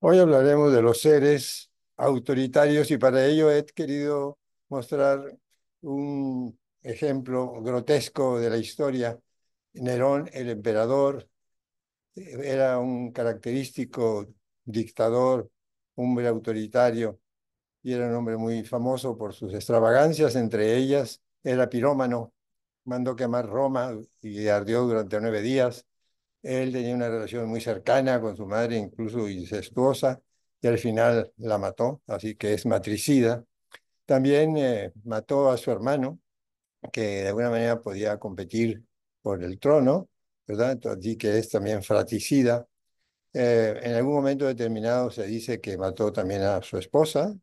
Hoy hablaremos de los seres autoritarios y para ello he querido mostrar un ejemplo grotesco de la historia. Nerón, el emperador, era un característico dictador, hombre autoritario y era un hombre muy famoso por sus extravagancias. Entre ellas era pirómano, mandó quemar Roma y ardió durante 9 días. Él tenía una relación muy cercana con su madre, incluso incestuosa, y al final la mató, así que es matricida. También mató a su hermano, que de alguna manera podía competir por el trono, ¿verdad? Así que es también fratricida. En algún momento determinado se dice que mató también a su esposa,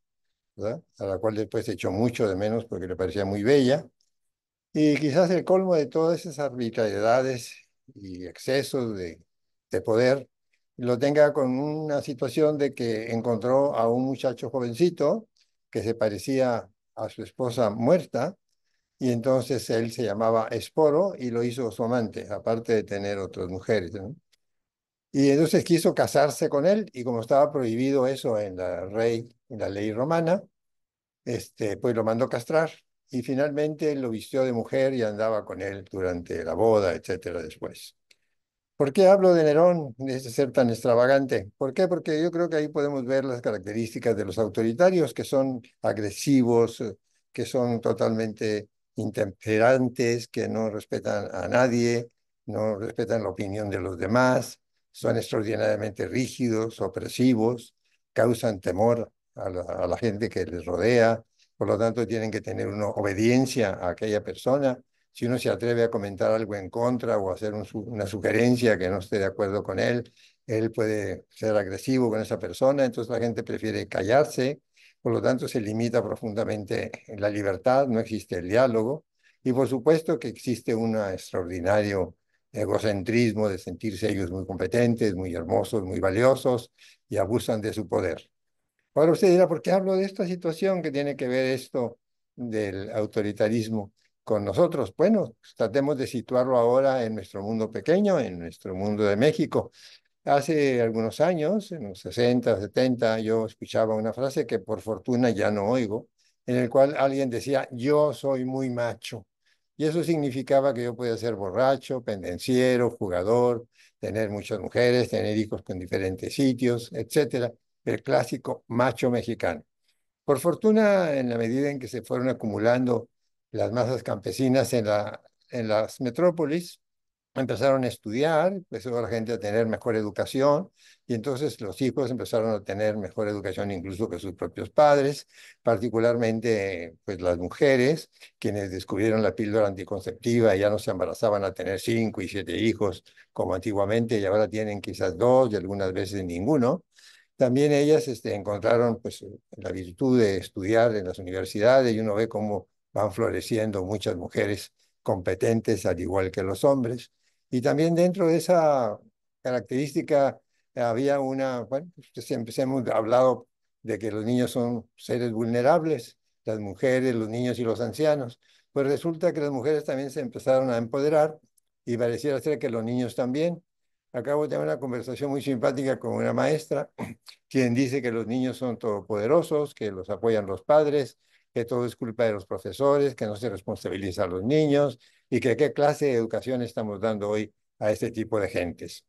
¿verdad? A la cual después echó mucho de menos porque le parecía muy bella. Y quizás el colmo de todas esas arbitrariedades y excesos de poder lo tenga con una situación de que encontró a un muchacho jovencito que se parecía a su esposa muerta y entonces él se llamaba Esporo y lo hizo su amante, aparte de tener otras mujeres, ¿no? Y entonces quiso casarse con él y como estaba prohibido eso en la ley romana, pues lo mandó castrar y finalmente lo vistió de mujer y andaba con él durante la boda, etcétera, después. ¿Por qué hablo de Nerón, de ese ser tan extravagante? ¿Por qué? Porque yo creo que ahí podemos ver las características de los autoritarios, que son agresivos, que son totalmente intemperantes, que no respetan a nadie, no respetan la opinión de los demás, son extraordinariamente rígidos, opresivos, causan temor a la gente que les rodea, por lo tanto tienen que tener una obediencia a aquella persona. Si uno se atreve a comentar algo en contra o hacer una sugerencia que no esté de acuerdo con él puede ser agresivo con esa persona, entonces la gente prefiere callarse, por lo tanto se limita profundamente la libertad, no existe el diálogo y por supuesto que existe un extraordinario egocentrismo de sentirse ellos muy competentes, muy hermosos, muy valiosos y abusan de su poder. Ahora usted dirá, ¿por qué hablo de esta situación que tiene que ver esto del autoritarismo con nosotros? Bueno, tratemos de situarlo ahora en nuestro mundo pequeño, en nuestro mundo de México. Hace algunos años, en los 60, 70, yo escuchaba una frase que por fortuna ya no oigo, en el cual alguien decía, yo soy muy macho. Y eso significaba que yo podía ser borracho, pendenciero, jugador, tener muchas mujeres, tener hijos con diferentes sitios, etcétera. El clásico macho mexicano. Por fortuna, en la medida en que se fueron acumulando las masas campesinas en las metrópolis, empezaron a estudiar, empezó la gente a tener mejor educación y entonces los hijos empezaron a tener mejor educación incluso que sus propios padres, particularmente pues las mujeres, quienes descubrieron la píldora anticonceptiva y ya no se embarazaban a tener 5 y 7 hijos como antiguamente y ahora tienen quizás dos y algunas veces ninguno. También ellas encontraron pues, la virtud de estudiar en las universidades y uno ve cómo van floreciendo muchas mujeres competentes al igual que los hombres. Y también dentro de esa característica había bueno, pues, siempre hemos hablado de que los niños son seres vulnerables, las mujeres, los niños y los ancianos. Pues resulta que las mujeres también se empezaron a empoderar y pareciera ser que los niños también. Acabo de tener una conversación muy simpática con una maestra quien dice que los niños son todopoderosos, que los apoyan los padres, que todo es culpa de los profesores, que no se responsabiliza a los niños y que qué clase de educación estamos dando hoy a este tipo de gentes.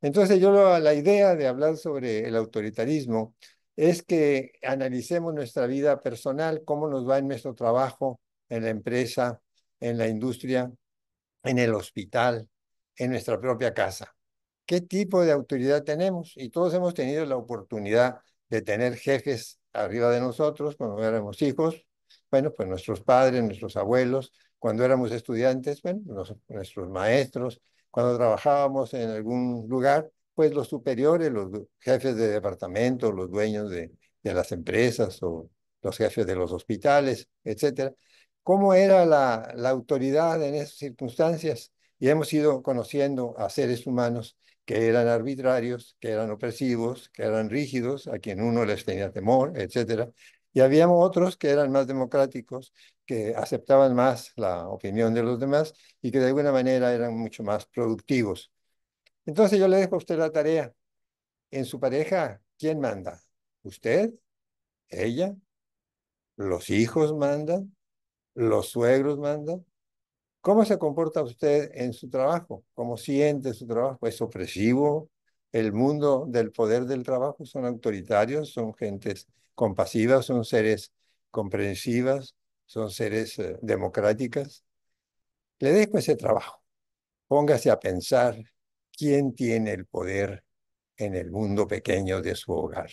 Entonces la idea de hablar sobre el autoritarismo es que analicemos nuestra vida personal, cómo nos va en nuestro trabajo, en la empresa, en la industria, en el hospital, en nuestra propia casa. ¿Qué tipo de autoridad tenemos? Y todos hemos tenido la oportunidad de tener jefes arriba de nosotros cuando éramos hijos, bueno, pues nuestros padres, nuestros abuelos, cuando éramos estudiantes, bueno, nuestros maestros, cuando trabajábamos en algún lugar, pues los superiores, los jefes de departamento, los dueños de las empresas o los jefes de los hospitales, etcétera. ¿Cómo era la autoridad en esas circunstancias? Y hemos ido conociendo a seres humanos que eran arbitrarios, que eran opresivos, que eran rígidos, a quien uno les tenía temor, etcétera. Y habíamos otros que eran más democráticos, que aceptaban más la opinión de los demás y que de alguna manera eran mucho más productivos. Entonces yo le dejo a usted la tarea en su pareja. ¿Quién manda? ¿Usted? ¿Ella? ¿Los hijos mandan? ¿Los suegros mandan? ¿Cómo se comporta usted en su trabajo? ¿Cómo siente su trabajo? ¿Es opresivo? ¿El mundo del poder del trabajo son autoritarios? ¿Son gentes compasivas? ¿Son seres comprensivas? ¿Son seres democráticas? Le dejo ese trabajo. Póngase a pensar quién tiene el poder en el mundo pequeño de su hogar.